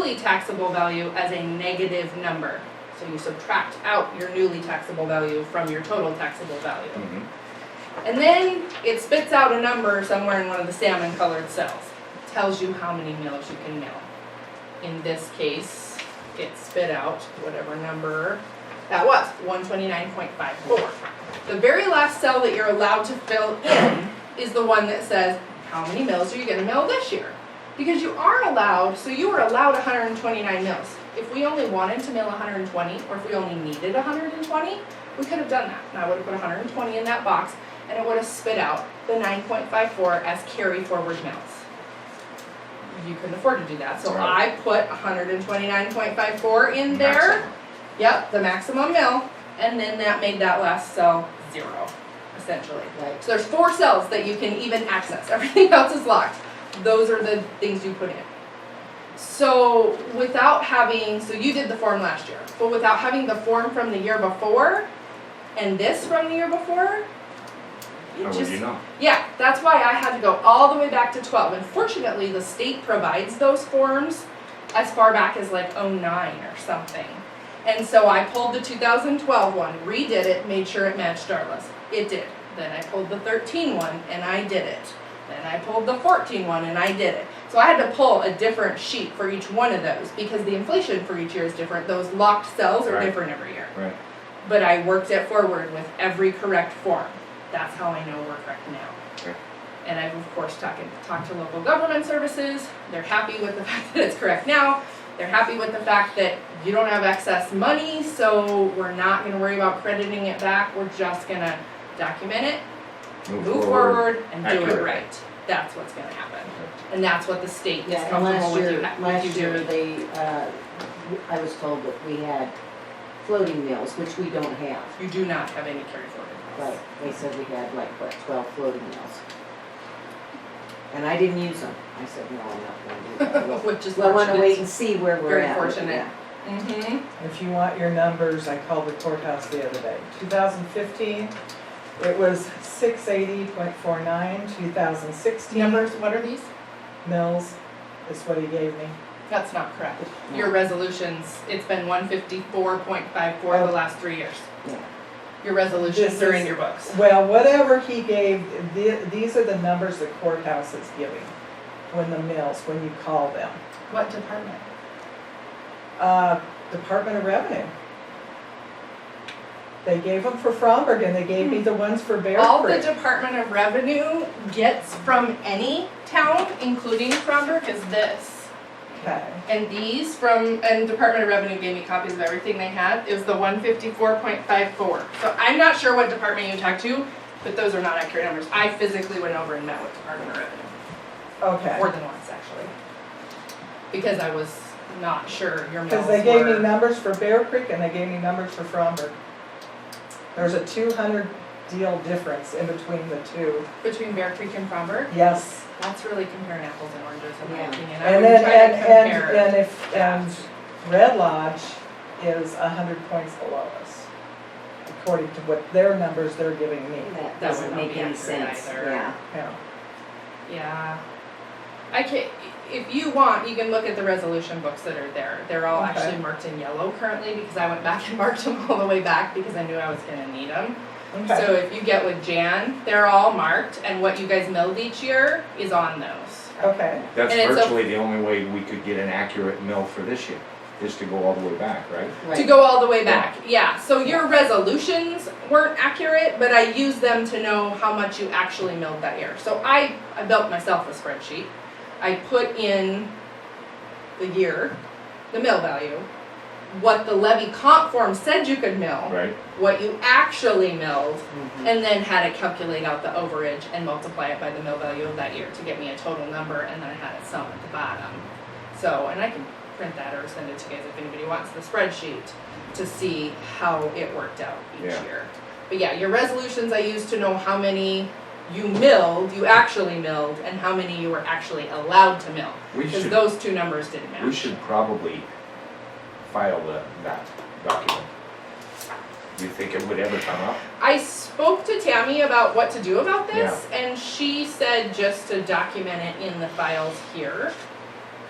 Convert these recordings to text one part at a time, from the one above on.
newly taxable value as a negative number. So you subtract out your newly taxable value from your total taxable value. And then it spits out a number somewhere in one of the salmon colored cells. It tells you how many mills you can mill. In this case, it spit out whatever number that was, 129.54. The very last cell that you're allowed to fill in is the one that says, how many mills are you going to mill this year? Because you are allowed, so you were allowed 129 mills. If we only wanted to mill 120, or if we only needed 120, we could have done that. And I would have put 120 in that box, and it would have spit out the 9.54 as carry forward mills. You couldn't afford to do that, so I put 129.54 in there. Maximum. Yep, the maximum mill, and then that made that last cell 0, essentially. Right. So there's 4 cells that you can even access. Everything else is locked. Those are the things you put in. So without having, so you did the form last year, but without having the form from the year before and this from the year before, How would you know? yeah, that's why I had to go all the way back to 12. And fortunately, the state provides those forms as far back as like 09 or something. And so I pulled the 2012 one, redid it, made sure it matched Darla's. It did. Then I pulled the 13 one and I did it. Then I pulled the 14 one and I did it. So I had to pull a different sheet for each one of those because the inflation for each year is different. Those locked cells are different every year. Right. But I worked it forward with every correct form. That's how I know we're correct now. Okay. And I've of course talked to local government services. They're happy with the fact that it's correct now. They're happy with the fact that you don't have excess money, so we're not going to worry about crediting it back. We're just going to document it, move forward, and do it right. That's what's going to happen. And that's what the state is comfortable with you doing. Last year they, I was told that we had floating mills, which we don't have. You do not have any carry forward mills. Right, they said we had like, what, 12 floating mills. And I didn't use them. I said, no, I'm not going to do that. Which is Well, I want to wait fortunate. and see where we're Very at. fortunate. Mm-hmm. If you want your numbers, I called the courthouse the other day. 2015, it was 680.49. 2016 Numbers, what are these? mills is what he gave me. That's not correct. Your resolutions, it's been 154.54 the last 3 years. Yeah. Your resolutions This are in is- your books. Well, whatever he gave, these are the numbers the courthouse is giving when the mills, when you call them. What department? Department of Revenue. They gave them for Fromberg and they gave me the ones for Bear All the Creek. Department of Revenue gets from any town, including Fromberg, is this. Okay. And these and Department of Revenue gave me copies of everything they had. It was the 154.54. So I'm not sure what department you talked to, but those are not accurate numbers. I physically went over and met with Department of Revenue. Okay. More than once, actually. Because I was not sure your mills Because they gave me were- numbers for Bear Creek and they gave me numbers for Fromberg. There's a 200 deal difference in between the two. between Bear Creek and Fromberg. Yes. That's really comparing apples and oranges in my Yeah. opinion. I And would then, try to compare. and Red Lodge is 100 points below us. According to what their numbers they're giving me. That That doesn't would not make be any accurate sense, either. yeah. Yeah. Yeah. I can, if you want, you can look at the resolution books that are there. They're all Okay. actually marked in yellow currently because I went back and marked them all the way back because I knew I was gonna need them. Okay. So if you get with Jan, they're all marked and what you guys milled each year is on those. Okay. That's And it's a- virtually the only way we could get an accurate mill for this year, is to go all the way back, right? To Right. go all the way back, yeah. So your resolutions weren't accurate, but I used them to know how much you actually milled that year. So I built myself a spreadsheet. I put in the year, the mill value, what the levy comp form said you could mill, Right? what you actually milled, Mhm. and then had it calculate out the overage and multiply it by the mill value of that year to get me a total number, and then I had it sum at the bottom. So, and I can print that or send it to you guys if anybody wants the spreadsheet to see how it worked out each Yeah. year. But yeah, your resolutions I used to know how many you actually milled, and how many you were actually allowed to mill. We Because should, those two numbers didn't match. we should probably file that document. Do you think it would ever come up? I spoke to Tammy about what to do about this, and she said just to document it in the files here.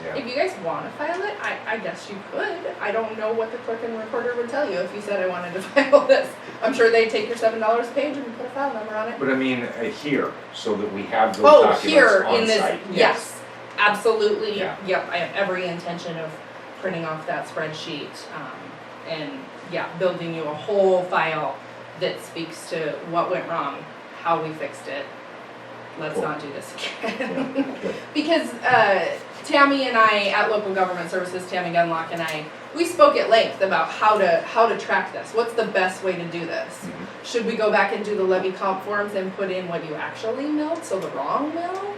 Yeah. If you guys wanna file it, I guess you could. I don't know what the clerk and recorder would tell you if you said I wanted to file this. I'm sure they'd take your $7 a page and put a file number on it. But I mean, here, so that we have those Oh, documents here on in this, site. yes, absolutely, Yeah. yep, I have every intention of printing off that spreadsheet, and, yeah, building you a whole file that speaks to what went wrong, how we fixed it. Let's Cool. not do this again. Yeah, good. Because, Tammy and I, at Local Government Services, Tammy Gunlock and I, we spoke at length about how to track this. What's the best way to do this? Mhm. Should we go back and do the levy comp forms and put in what you actually milled, so the wrong mill,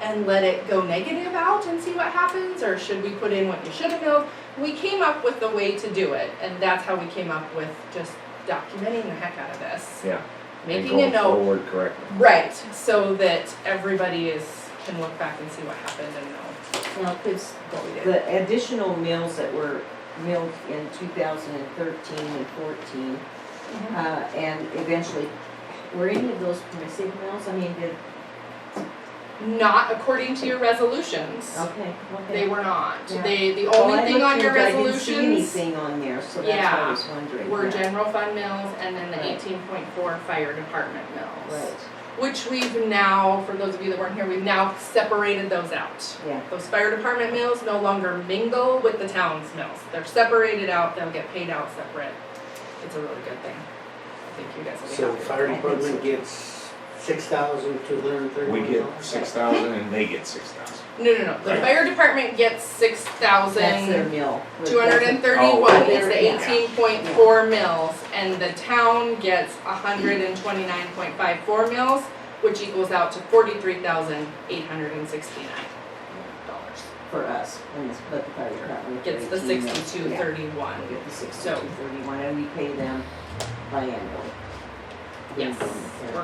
and let it go negative out and see what happens? Or should we put in what you should have milled? We came up with the way to do it, and that's how we came up with just documenting the heck out of this. Yeah. Making a And note. going forward correctly. Right, so that everybody can look back and see what happened and know Well, because what we did. the additional mills that were milled in 2013 and 14, Mhm. and eventually, were any of those permissive mills? I mean, did, Not according to your resolutions. okay. They were not. Yeah. The Well, only I thing looked on your through, I didn't see resolutions anything on there, so that's why Yeah, I was wondering. were Yeah. general fund mills and then the Right. 18.4 fire department mills. Right, Which we've now, for those of you that weren't here, we've now separated those out. yeah. Those fire department mills no longer mingle with the town's mills. They're separated out, they'll get paid out separate. It's a really good thing. I think you guys will be So happy. the fire I think department so. gets $6,231. We get 6,000 and they get 6,000. No. The Right. fire department gets That's their 6,231. mill. It's Oh, the yeah. 18.4 mills, and the town gets 129.54 mills, which equals out to $43,869. For us, but the fire department Gets the 18 mills. 6231. Yeah, we get the 6231, and we pay them biannually. Yes, Yeah. we're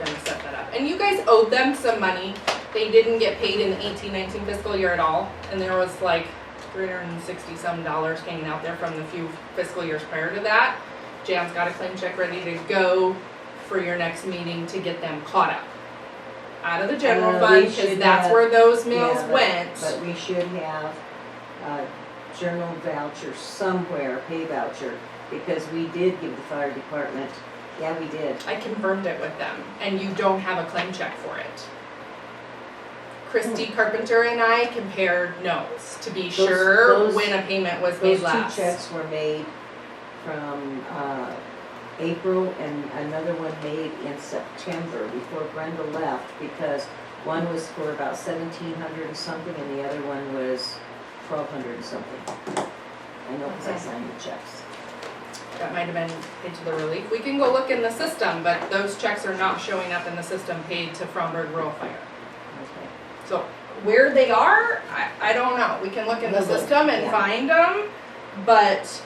gonna set that up. And you guys owed them some money. They didn't get paid in the 18-19 fiscal year at all, and there was like $360 some hanging out there from the few fiscal years prior to that. Jan's got a claim check ready to go for your next meeting to get them caught up. Out of the general We fund, because should that's have- where those mills Yeah, but- went. But we should have a journal voucher somewhere, pay voucher, because we did give the fire department, yeah, we did. I confirmed it with them, and you don't have a claim check for it. Christy Carpenter and I compared notes to be sure those- when a payment was made Those last. two checks were made from April and another one made in September before Brenda left, because one was for about 1,700 and something and the other one was 1,200 and something. I know because I signed the checks. That might have been paid to the relief. We can go look in the system, but those checks are not showing up in the system paid to Fromberg Rural Fire. Okay. So where they are, I don't know. We can look in the We'll look, system and yeah. find them, but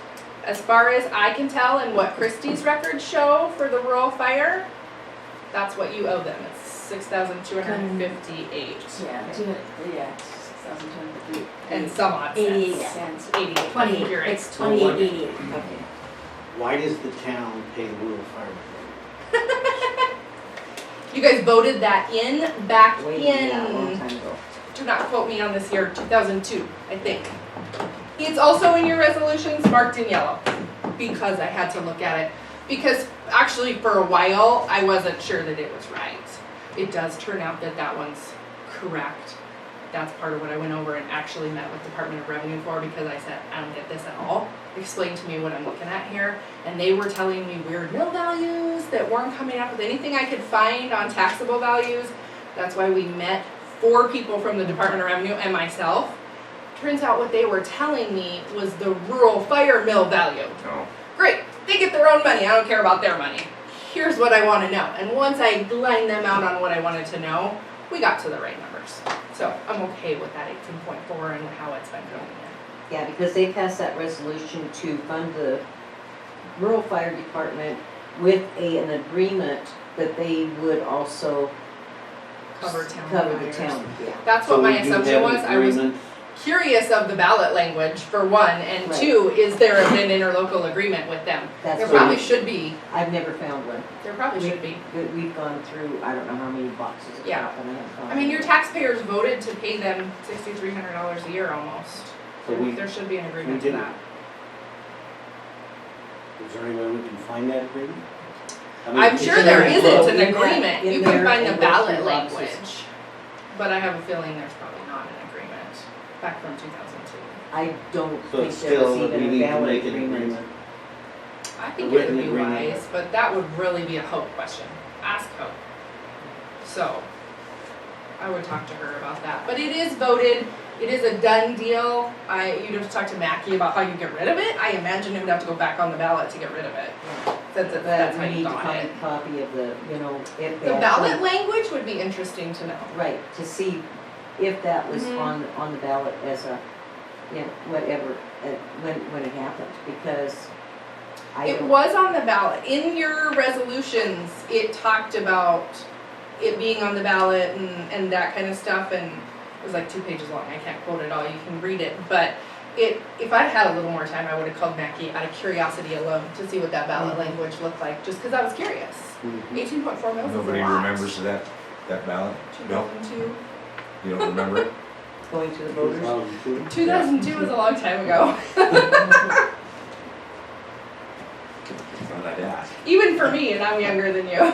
as far as I can tell and what Christie's records show for the rural fire, that's what you owe them. It's 6,258 Yeah, 6,250. and some odd 88 cents. cents. 88. 28, You're right. it's 28.88. Okay. Why does the town pay the rural fire department? You guys voted that in back Way, in. yeah, a long time ago. Do not quote me on this year, 2002, I think. It's also in your resolutions marked in yellow, because I had to look at it. Because actually for a while, I wasn't sure that it was right. It does turn out that that one's correct. That's part of what I went over and actually met with Department of Revenue for, because I said, I don't get this at all. Explain to me what I'm looking at here. And they were telling me weird mill values that weren't coming up with anything I could find on taxable values. That's why we met 4 people from the Department of Revenue and myself. Turns out what they were telling me was the rural fire mill value. No. Great, they get their own money, I don't care about their money. Here's what I wanna know. And once I lined them out on what I wanted to know, we got to the right numbers. So I'm okay with that 18.4 and how it's been going in. Yeah, because they passed that resolution to fund the rural fire department with an agreement that they would also Cover town cover the fires. town, yeah. That's So what my we do assumption have was, an I was, agreement curious of the ballot language, for one, and Right. two, is there an interlocal agreement with them? That's There what probably should be, I've never found one. there probably should be. We've gone through, I don't know how many boxes of Yeah. crap and I haven't found. I mean, your one. taxpayers voted to pay them $6,300 a year almost. So we, There should be an agreement to didn't. that. is there any way we can find that agreement? I mean, I'm it's sure in there our isn't book. an In that- agreement, in you can there find the and those ballot two boxes. language. But I have a feeling there's probably not an agreement back from 2002. I don't So think it's there was still, we even a need to valid make an agreement. agreement. I think A it would written be agreement. wise, but that would really be a Hope question. Ask Hope. So, I would talk to her about that. But it is voted, it is a done deal. You'd have to talk to Mackie about how you get rid of it. I imagine it would have to go back on the ballot to get rid of it. That's But how we you need to got find it. a copy of the, if The they ballot actually- language would be interesting to know. Right, to see if that was Mhm. on the ballot as a, whatever, when it happened, because I It don't. was on the ballot. In your resolutions, it talked about it being on the ballot and that kind of stuff, and it was like 2 pages long. I can't quote it all, you can read it, but if I had a little more time, I would have called Mackie out of curiosity alone to see what that ballot language looked like, just because I was curious. Mhm. 18.4 mils is a lot. Nobody remembers that ballot? No? 2002. You don't remember it? Going to the voters. 2002. 2002 was a long time ago. Well, I'd ask. Even for me, and I'm younger than you.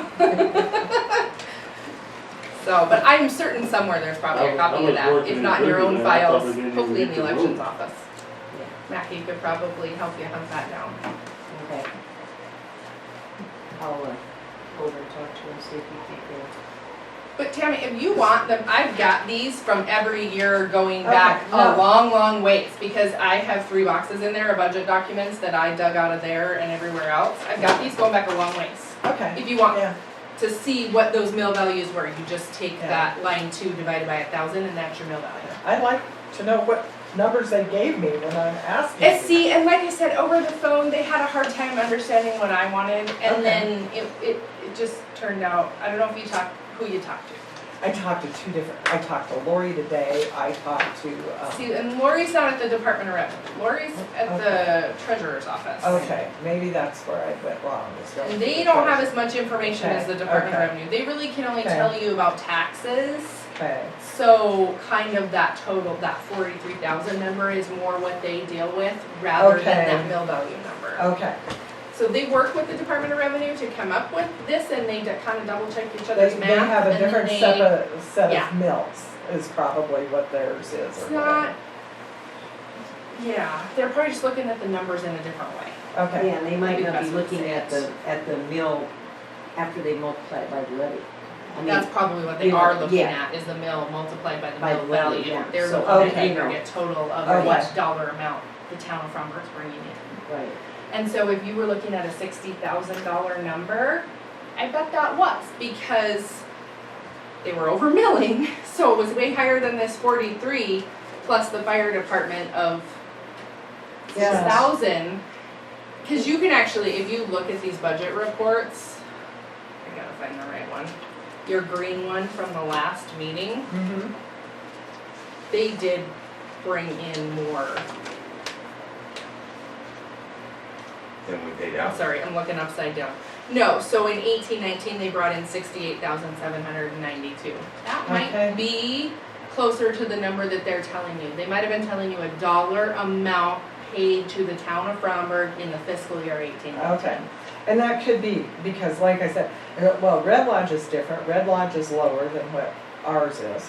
So, but I'm certain somewhere there's probably a copy of that, if not in your own files, hopefully in the elections office. Mackie could probably help you hunt that down. Okay. I'll, go over and talk to him, see if he can, But Tammy, if you want them, I've got these from every year going back Okay, a no. long, long ways, because I have 3 boxes in there of budget documents that I dug out of there and everywhere else. I've got these going back a long ways. Okay, If you want yeah, to see what those mill values were, you just take Yeah. that line 2 divided by 1,000 and that's your mill value. I'd like to know what numbers they gave me when I'm asking. And see, and like I said, over the phone, they had a hard time understanding what I wanted, and Okay. then it just turned out, I don't know if you talked, who you talked to. I talked to 2 different, I talked to Lori today, I talked to, See, and Lori's not at the Department of Revenue, Lori's at the Treasurer's office. okay, maybe that's where I went wrong. is going And to they the don't have treasurer. as much information as the Okay, Department of okay. Revenue. They really can only Okay. tell you about taxes. Okay, So kind of that total, that 43,000 number is more what they deal with rather than Okay. that mill value number. okay. So they work with the Department of Revenue to come up with this, and they kind of double check each They, other's math. they have a and then different they- set yeah. of mills, is probably what theirs is, It's or not, whatever. yeah, they're probably just looking at the numbers in a different way. Okay, Yeah, and they might Maybe not be that's what looking it at the mill after they multiply it by the levy. I mean, That's probably what they you know, are looking yeah. at, is the mill multiplied by the By mill the value, value. yeah. They're So, looking at okay. aggregate total of Okay. what dollar amount the town of Fromberg's bringing in. right. And so if you were looking at a $60,000 number, I bet that was, because they were over milling, so it was way higher than this 43, plus the fire department of Yes. 6,000. Cause you can actually, if you look at these budget reports, I gotta find the right one, your green one from the last meeting, mhm, they did bring in more. Then we paid I'm out. sorry, I'm looking upside down. No, so in 18-19, they brought in 68,792. That Okay. might be closer to the number that they're telling you. They might have been telling you a dollar amount paid to the town of Fromberg in the fiscal year 18-19. okay. And that could be, because like I said, well, Red Lodge is different, Red Lodge is lower than what ours is,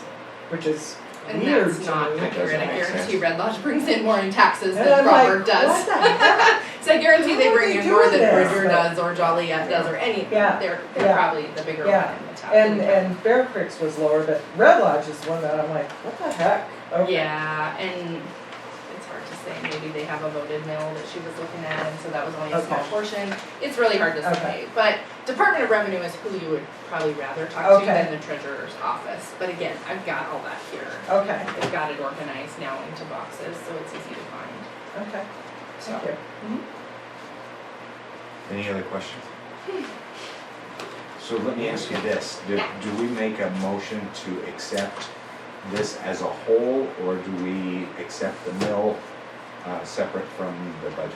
which is And weird that's to not me. accurate. I Doesn't make guarantee sense. Red Lodge brings in more in taxes And than I'm like, Fromberg does. what the heck? So I guarantee they How are bring they in more doing than this? Bridger does or Joliet does or any. Yeah, They're yeah, probably the bigger yeah. one in the town. And Bear Creek's was lower, but Red Lodge is one that I'm like, what the heck? Okay. Yeah, and it's hard to say, maybe they have a voted mill that she was looking at, and so that was only a small Okay. portion. It's really hard to say, Okay. but Department of Revenue is who you would probably rather talk to Okay. than the treasurer's office. But again, I've got all that here. Okay, I've got it organized now into boxes, so it's easy to find. okay, So, thank you. Any other questions? So let me ask you this, do we make a motion to accept this as a whole, or do we accept the mill separate from the budget?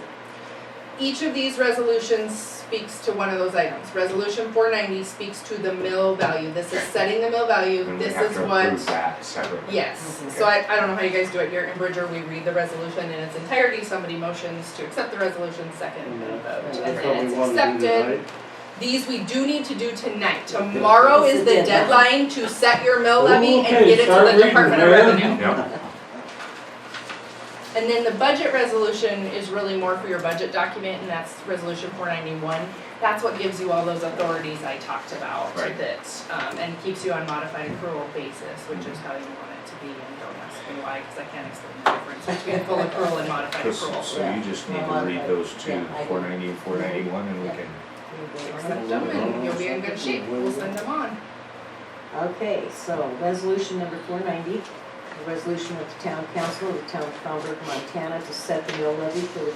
Each of these resolutions speaks to one of those items. Resolution 490 speaks to the mill value. This is setting the mill value. And we This have is to what. approve that separately. Yes. Mhm. So I don't know how you guys do it here in Bridger. We read the resolution in its entirety. Somebody motions to accept the resolution, second, and vote. That's And what then we it's wanted to do accepted. tonight. These we do need to do tonight. Tomorrow It's is the the deadline to set your mill levy and Okay, get it to start the reading, Department of man. Revenue. Yep. And then the budget resolution is really more for your budget document, and that's resolution 491. That's what gives you all those authorities I talked about Right. that, and keeps you on modified accrual basis, which is how you want it to be, and don't ask me why, because I can't explain the difference between full accrual and modified accrual. So you just need to read those two, 490 and 491, and we can, Accept them and you'll be in good shape, we'll send them on. Okay, so resolution number 490, a resolution of the town council of the town of Concord, Montana to set the mill levy for the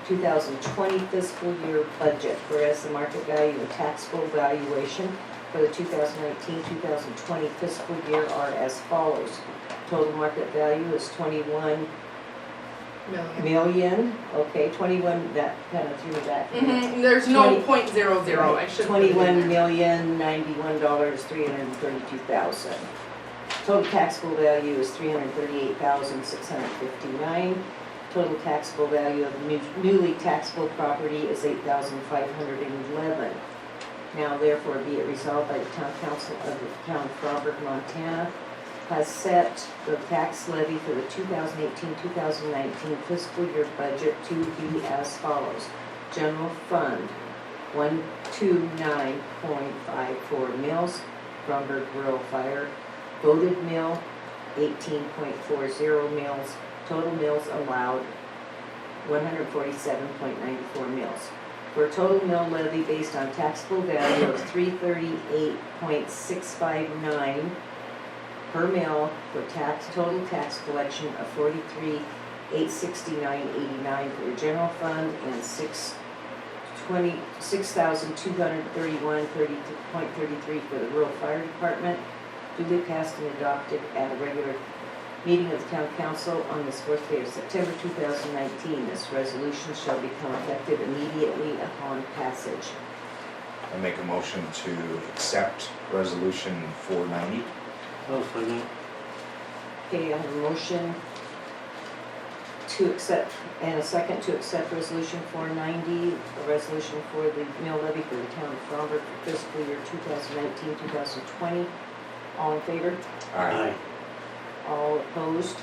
2019-2020 fiscal year budget, whereas the market value and taxable valuation for the 2019-2020 fiscal year are as follows. Total market value is 21 million, okay, 21, that kind of threw me back. There's no 20 .00, I should. $21,091,332,000. Total taxable value is $338,659. Total taxable value of newly taxable property is $8,511. Now therefore be it resolved by the town council of the town of Crawford, Montana, has set the tax levy for the 2018-2019 fiscal year budget to be as follows. General fund, 129.54 mils, Bromberg Rural Fire. Voted mill, 18.40 mils. Total mills allowed, 147.94 mils. For a total mill levy based on taxable value of $338.659 per mill for total tax collection of $43,869.89 for the general fund and $6,231.33 for the rural fire department, duly passed and adopted at a regular meeting of the town council on this fourth day of September 2019. This resolution shall become effective immediately upon passage. I make a motion to accept resolution 490. I'll second. Okay, I have a motion to accept, and a second to accept resolution 490, a resolution for the mill levy for the town of Fromberg for fiscal year 2019-2020. All in favor? Aye. All opposed?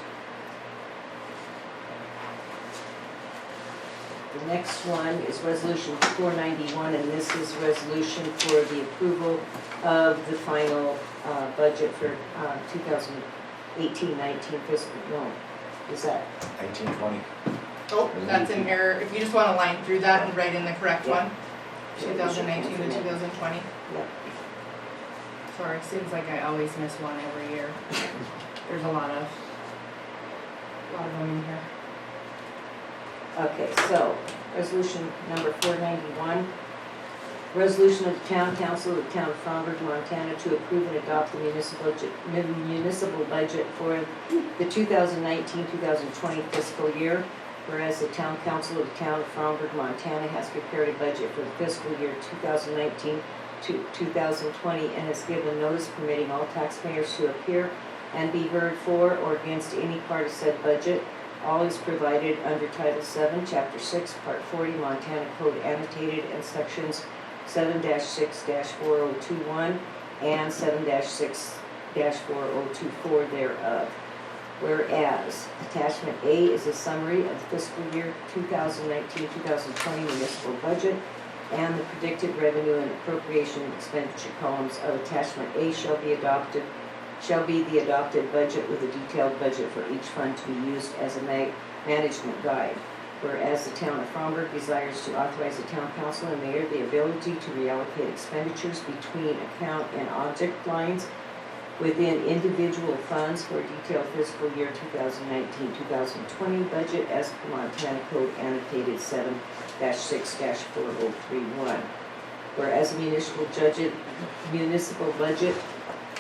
The next one is resolution 491, and this is resolution for the approval of the final budget for 2018-19 fiscal, no, is that? 1920. Oh, that's an error. If you just want to line through that and write in the correct Yeah. one, 2019 to 2020. Yep. Sorry, seems like I always miss one every year. There's a lot of them in here. Okay, so, resolution number 491, resolution of the town council of the town of Fromberg, Montana to approve and adopt the municipal budget for the 2019-2020 fiscal year, whereas the town council of the town of Fromberg, Montana has prepared a budget for the fiscal year 2019 to 2020 and has given notice permitting all taxpayers to appear and be heard for or against any part of said budget. All is provided under Title VII, Chapter 6, Part 40, Montana Code annotated in Sections 7-6-4021 and 7-6-4024 thereof. Whereas Attachment A is a summary of the fiscal year 2019-2020 municipal budget, and the predicted revenue and appropriation expenditure columns of Attachment A shall be the adopted budget with a detailed budget for each fund to be used as a management guide. Whereas the town of Fromberg desires to authorize the town council and mayor the ability to reallocate expenditures between account and object lines within individual funds for a detailed fiscal year 2019-2020 budget as per Montana Code annotated 7-6-4031. Whereas the municipal budget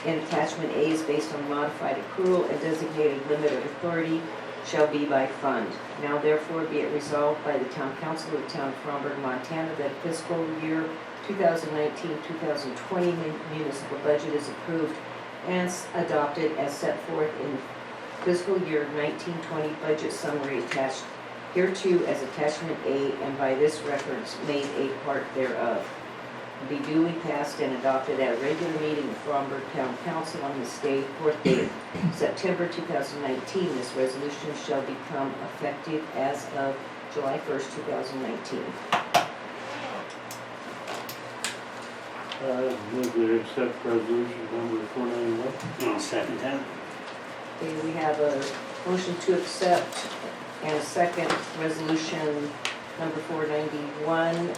in attachment A is based on modified accrual and designated limit of authority shall be by fund. Now therefore be it resolved by the Town Council of the Town of Fromberg, Montana, that fiscal year 2019-2020 municipal budget is approved and adopted as set forth in fiscal year 1920 budget summary attached hereto as attachment A, and by this reference made a part thereof. Be duly passed and adopted at a regular meeting of Fromberg Town Council on this day, 4th day of September 2019. This resolution shall become effective as of July 1st, 2019. Move to accept resolution number 491. I'll second that. Okay, we have a motion to accept and a second resolution number 491,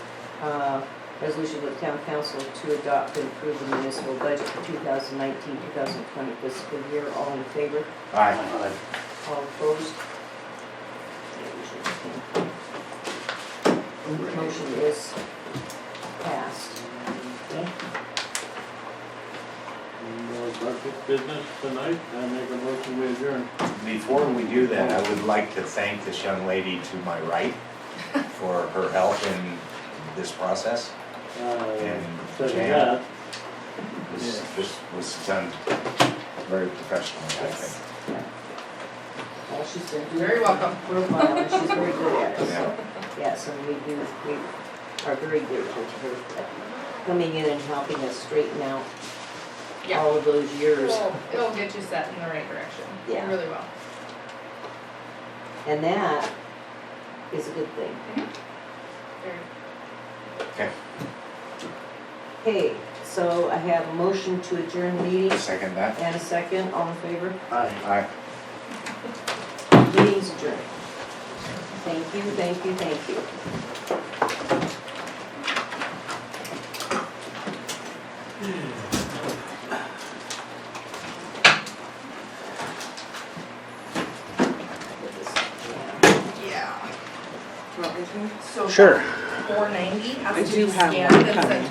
resolution with Town Council to adopt and approve the municipal budget for 2019-2020 fiscal year. All in favor? Aye. All opposed? Motion is passed. Okay. More budget business tonight, I make a motion we adjourn. Before we do that, I would like to thank this young lady to my right for her help in this process. And Second Jan, that. this was done very professionally, I Yes. think. Well, she's been doing Very welcome. for a while, and she's very good at it, Yeah. so, yes, and we are very grateful to her for coming in and helping us straighten out Yeah. all of those years. It'll get you set in the right direction. Yeah. Really well. And that is a good thing. Very. Okay, Okay, so I have a motion to adjourn the meeting second that. and a second, all in favor? Aye. Aye. Meeting's adjourned. Thank you, thank you, thank you. Yeah. So Sure. 490 has I to do be have scanned one and sent coming.